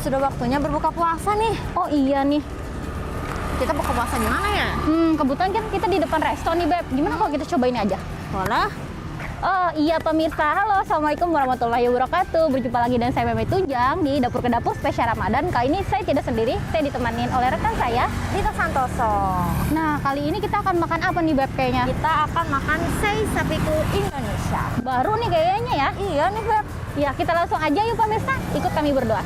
sudah waktunya berbuka puasa nih. Oh iya nih. Kita buka puasa di mana ya? Kebetulan kan kita di depan resto nih, Beb. Gimana kalau kita coba ini aja? Boleh. Oh iya pemirsa, halo, assalamualaikum warahmatullahi wabarakatuh. Berjumpa lagi dengan saya Meme Tujang di Dapur ke Dapur spesial Ramadan. Kali ini saya tidak sendiri, saya ditemani oleh rekan saya, Dita Santoso. Nah, kali ini kita akan makan apa nih, Beb, kayaknya? Kita akan makan sei sapiku Indonesia. Baru nih kayaknya ya. Iya nih, Beb. Ya, kita langsung aja yuk pemirsa, ikut kami berdoa.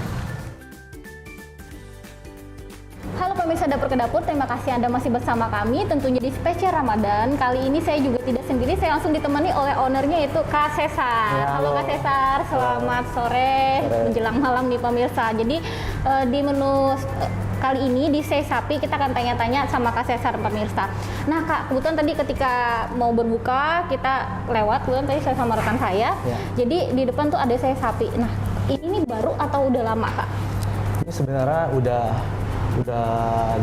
Halo pemirsa Dapur ke Dapur, terima kasih Anda masih bersama kami tentunya di spesial Ramadan. Kali ini saya juga tidak sendiri, saya langsung ditemani oleh ownernya yaitu Kak Cesar. Ya, halo Kak Cesar, selamat sore, menjelang malam nih pemirsa. Jadi di menu kali ini di sei sapi kita akan tanya-tanya sama Kak Cesar pemirsa. Nah Kak, kebetulan tadi ketika mau berbuka kita lewat, kebetulan tadi saya sama rekan saya. Ya. Jadi di depan tuh ada sei sapi. Nah ini baru atau udah lama Kak? Ini sebenarnya udah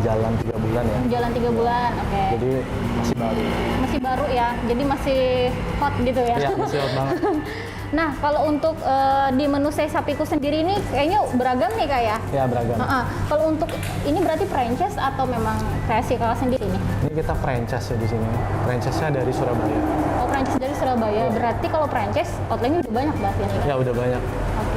jalan 3 bulan ya. Jalan 3 bulan, oke. Jadi masih baru. Masih baru ya, jadi masih hot gitu ya. Iya, masih hot banget. Nah, kalau untuk di menu sei sapiku sendiri ini kayaknya beragam nih Kak ya? Ya, beragam. Kalau untuk ini berarti franchise atau memang kreasi Kakak sendiri nih? Ini kita franchise ya di sini. Franchise-nya dari Surabaya. Oh, franchise dari Surabaya. Ya. Berarti kalau franchise outletnya udah banyak berarti nih Kak? Ya, udah banyak.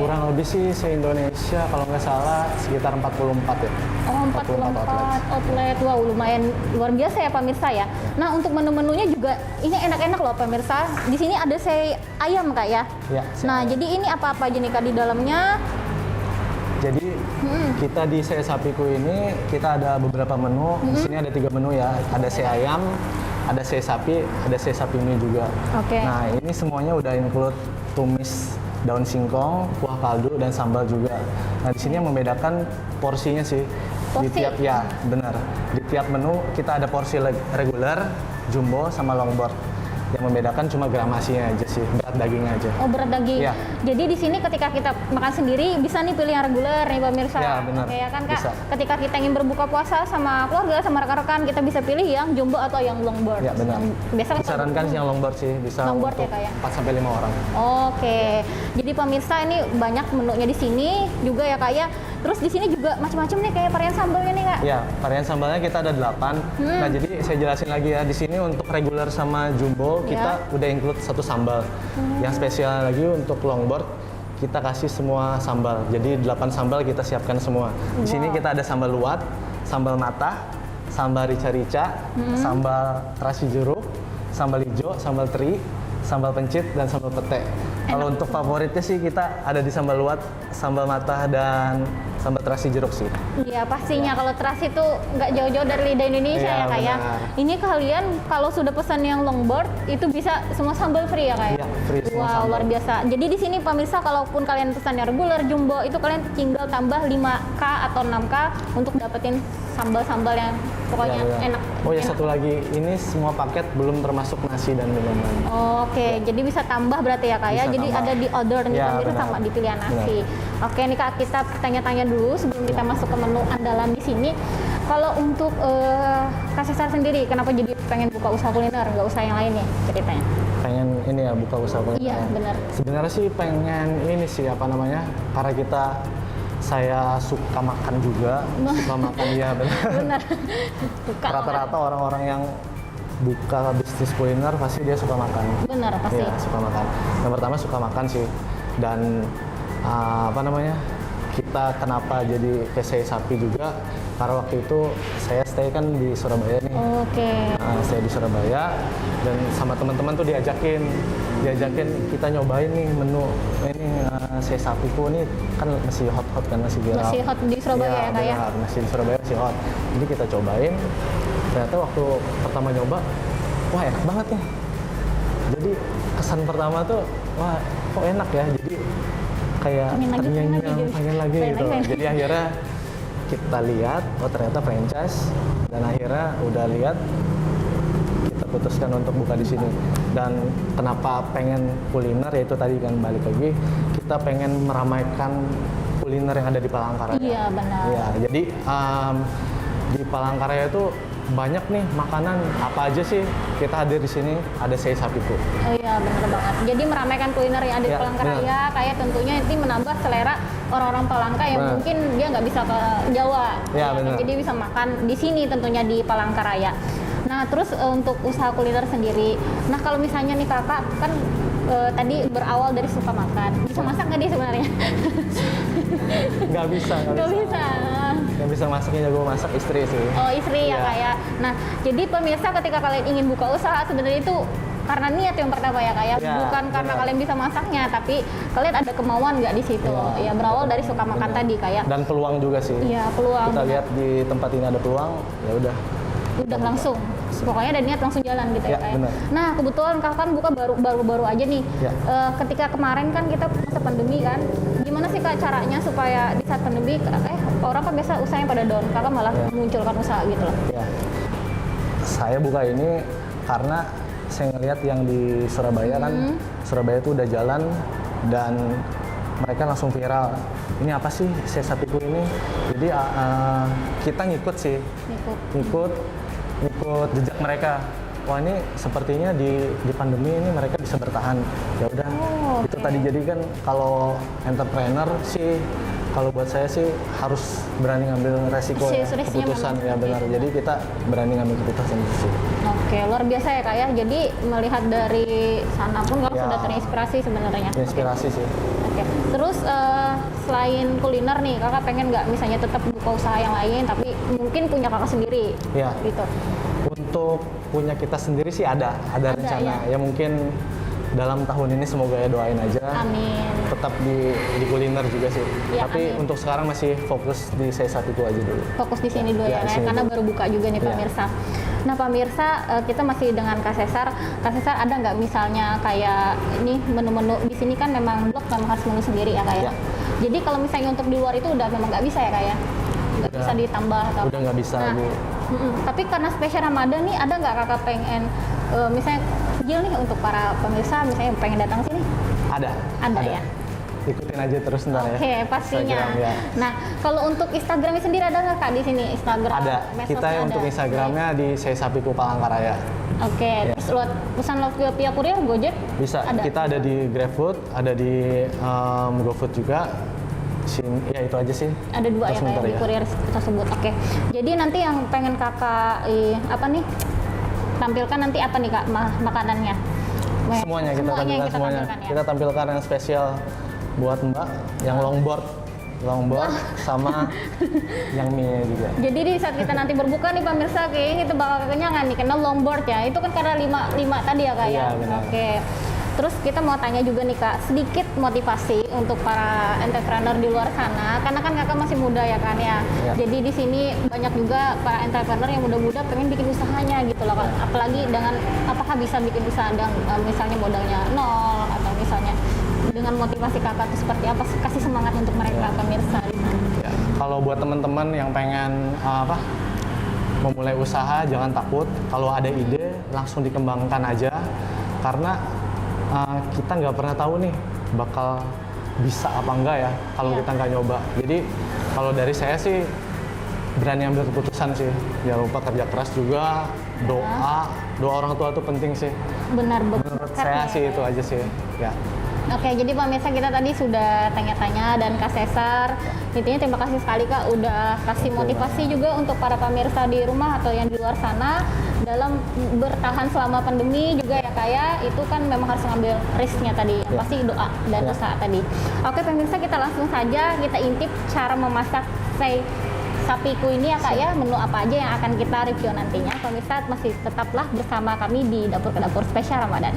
Kurang lebih sih se-Indonesia kalau nggak salah sekitar 44 ya. Oh, 44 outlet. Wow, lumayan luar biasa ya pemirsa ya. Nah, untuk menu-menunya juga ini enak-enak loh pemirsa. Di sini ada sei ayam Kak ya? Ya, Nah, jadi ini apa-apa aja nih Kak di dalamnya? Jadi kita di sei sapiku ini kita ada beberapa menu. Di sini ada 3 menu ya. Ada sei ayam, ada sei sapi, ada sei sapi mie juga. Oke. Nah, ini semuanya udah include tumis daun singkong, kuah kaldu dan sambal juga. Nah, di sini yang membedakan porsinya sih. Porsi? Di tiap ya, benar. Di tiap menu kita ada porsi reguler, jumbo sama longboard. Yang membedakan cuma gramasinya aja sih, berat dagingnya aja. Oh, berat daging. Iya. Jadi di sini ketika kita makan sendiri bisa nih pilih yang reguler nih pemirsa. Ya, benar. Oke, ya kan Kak. Bisa. Ketika kita ingin berbuka puasa sama keluarga, sama rekan-rekan, kita bisa pilih yang jumbo atau yang longboard. Ya, benar. Yang biasa kita Disarankan sih yang longboard sih, bisa Longboard untuk ya, Kak, ya? 4 sampai 5 orang. Oke. Jadi pemirsa ini banyak menunya di sini juga ya Kak ya. Terus di sini juga macam-macam nih kayak varian sambalnya nih Kak. Ya, varian sambalnya kita ada 8. Nah, jadi saya jelasin lagi ya. Di sini untuk reguler sama jumbo kita udah include 1 sambal. Yang spesial lagi untuk longboard kita kasih semua sambal. Jadi 8 sambal kita siapkan semua. Di sini kita ada sambal luwat, sambal matah, sambal rica-rica, sambal terasi jeruk, sambal hijau, sambal teri, sambal pencit dan sambal pete. Kalau untuk favoritnya sih kita ada di sambal luwat, sambal matah dan sambal terasi jeruk sih. Iya pastinya kalau terasi itu nggak jauh-jauh dari lidah Indonesia Iya, ya Kak ya. benar. Ini kalian kalau sudah pesan yang longboard itu bisa semua sambal free ya Kak ya? Iya, free semua Wow, sambal. luar biasa. Jadi di sini pemirsa kalaupun kalian pesan yang reguler, jumbo itu kalian tinggal tambah 5K atau 6K untuk dapetin sambal-sambal yang pokoknya Ya, enak. Oh ya, Enak. satu lagi, ini semua paket belum termasuk nasi dan minuman. Oke, jadi bisa tambah berarti ya Kak ya. Bisa Jadi tambah. ada di order nih Ya, pemirsa benar. sama di pilihan nasi. Oke nih Kak, kita tanya-tanya dulu sebelum kita masuk ke menu andalan di sini. Kalau untuk Kak Cesar sendiri, kenapa jadi pengen buka usaha kuliner, nggak usah yang lain nih ceritanya? Pengen ini ya buka usaha kuliner. Iya, benar. Sebenarnya sih pengen ini sih apa namanya? Karena saya suka makan juga, suka makan ya benar. Benar. Buka Rata-rata orang-orang yang buka bisnis kuliner pasti dia suka makan. Benar pasti. Iya, suka makan. Yang pertama suka makan sih. Dan apa namanya? Kita kenapa jadi ke sei sapi juga? Karena waktu itu saya stay kan di Surabaya nih. Oke. Saya di Surabaya dan sama teman-teman tuh diajakin kita nyobain nih menu ini sei sapiku nih kan masih hot kan masih viral. Masih hot di Surabaya ya Kak ya? Benar, masih di Surabaya masih hot. Jadi kita cobain. Ternyata waktu pertama nyoba, wah enak banget nih. Jadi kesan pertama tuh, wah kok enak ya. Jadi kayak pengen lagi gitu. Jadi akhirnya kita lihat, oh ternyata franchise, dan akhirnya udah lihat kita putuskan untuk buka di sini. Dan kenapa pengen kuliner, yaitu tadi kan balik lagi, kita pengen meramaikan kuliner yang ada di Palangkaraya. Iya benar. Ya, jadi di Palangkaraya itu banyak nih makanan apa aja sih kita hadir di sini, ada sei sapiku. Oh iya benar banget. Jadi meramaikan kuliner yang ada di Ya, Palangkaraya kayak tentunya ini menambah selera orang-orang Palangka yang Benar. mungkin dia nggak bisa ke Jawa. Ya, kan? benar. Jadi bisa makan di sini tentunya di Palangkaraya. Nah, terus untuk usaha kuliner sendiri. Nah, kalau misalnya nih kakak kan tadi berawal dari suka makan. Bisa masak nggak dia sebenarnya? Nggak bisa. Nggak bisa. Yang bisa masaknya jago masak istri sih. Oh, istri ya Iya. kak ya. Nah, jadi pemirsa ketika kalian ingin buka usaha sebenarnya itu karena niat yang pertama ya kak ya, Ya, bukan karena benar. kalian bisa masaknya, tapi kalian ada kemauan nggak di situ. Ya berawal dari suka makan Benar. tadi kak ya. Dan peluang juga sih. Iya, peluang. Kita lihat di tempat ini ada peluang, ya udah. Udah langsung. Pokoknya ada niat langsung jalan gitu ya, Ya, kak ya. benar. Nah, kebetulan kakak kan buka baru aja nih. Ya. Ketika kemarin kan kita masa pandemi kan, gimana sih kak caranya supaya di saat pandemi orang kan biasa usahanya pada down, kakak malah Ya. munculkan usaha gitu loh. Ya. Saya buka ini karena saya ngelihat yang di Surabaya kan, Surabaya itu udah jalan dan mereka langsung viral. Ini apa sih Sapiku ini? Jadi kita ngikut sih, Ikut. ngikut jejak mereka. Wah ini sepertinya di pandemi ini mereka bisa bertahan. Ya udah, Oh, itu oke. tadi jadi kan kalau entrepreneur sih, kalau buat saya sih harus berani ngambil resiko ya, Risknya keputusan memang ya seperti benar. itu. Jadi kita berani ngambil keputusan itu sih. Oke, luar biasa ya kak ya. Jadi melihat dari sana pun kakak Ya. sudah terinspirasi sebenarnya. Inspirasi sih. Oke. Terus selain kuliner nih, kakak pengen nggak misalnya tetap buka usaha yang lain, tapi mungkin punya kakak sendiri? Ya. Gitu. Untuk punya kita sendiri sih ada rencana. ya. Ya mungkin dalam tahun ini semoga ya doain aja. Amin. Tetap di kuliner juga sih. Ya, Tapi amin. untuk sekarang masih fokus di Sapiku aja dulu. Fokus di sini dulu ya, di sini karena dulu. baru buka juga nih Ya. pemirsa. Nah pemirsa, kita masih dengan Kak Cesar. Kak Cesar ada nggak misalnya kayak ini menu-menu di sini kan memang blok memang harus menu sendiri ya kak ya. Ya. Jadi kalau misalnya untuk di luar itu udah memang nggak bisa ya kak ya, nggak Udah. bisa ditambah atau Udah nggak bisa Nah, Bu. tapi karena spesial Ramadan nih ada nggak kakak pengen misalnya deal nih untuk para pemirsa misalnya yang pengen datang sini? Ada. Ada ya? Ikutin aja terus ntar ya. Oke, pastinya. Instagram, ya. Nah, kalau untuk Instagramnya sendiri ada nggak kak di sini? Instagram, Ada. medsosnya Kita untuk ada? Instagramnya di Sapiku Palangkaraya. Oke, Ya. terus lewat pesan via kurir, Gojek? Bisa. Ada. Kita ada di GrabFood, ada di GoFood juga. Ya itu aja sih. Ada dua ya Terus kayak bentar di ya. kurir tersebut. Oke. Jadi nanti yang pengen kakak apa nih? Tampilkan nanti apa nih kak makanannya? Semuanya kita tampilkan yang semuanya. tampilkan ya. Kita tampilkan yang spesial buat Mbak, yang longboard sama yang mie juga. Jadi di saat kita nanti berbuka nih pemirsa, kayaknya itu bakal kekenyangan nih karena longboard ya. Itu kan karena lima tadi ya kak ya. Iya, benar. Oke. Terus kita mau tanya juga nih kak, sedikit motivasi untuk para entrepreneur di luar sana, karena kan kakak masih muda ya kan ya. Iya. Jadi di sini banyak juga para entrepreneur yang muda-muda pengen bikin usahanya gitu loh kan. Apalagi dengan apakah bisa bikin usaha dengan misalnya modalnya nol atau misalnya dengan motivasi kakak itu seperti apa? Kasih semangat untuk mereka pemirsa di sana. Ya, kalau buat teman-teman yang pengen memulai usaha, jangan takut. Kalau ada ide, langsung dikembangkan aja. Karena kita nggak pernah tahu nih bakal bisa apa enggak ya kalau Iya. kita nggak nyoba. Jadi kalau dari saya sih berani ambil keputusan sih. Jangan lupa kerja keras juga, doa orang tua itu penting sih. Benar Menurut saya sih itu aja sih. Ya. Oke, jadi pemirsa kita tadi sudah tanya-tanya dan Kak Cesar, intinya terima kasih sekali Kak udah kasih motivasi juga untuk para pemirsa di rumah atau yang di luar sana dalam bertahan selama pandemi juga ya Kak ya, itu kan memang harus ngambil risknya tadi, yang Ya. pasti doa dan Ya. usaha tadi. Oke pemirsa, kita langsung saja kita intip cara memasak Sapiku ini ya Kak ya, menu apa aja yang akan kita review nantinya. Pemirsa masih tetaplah bersama kami di Dapur ke Dapur Spesial Ramadan.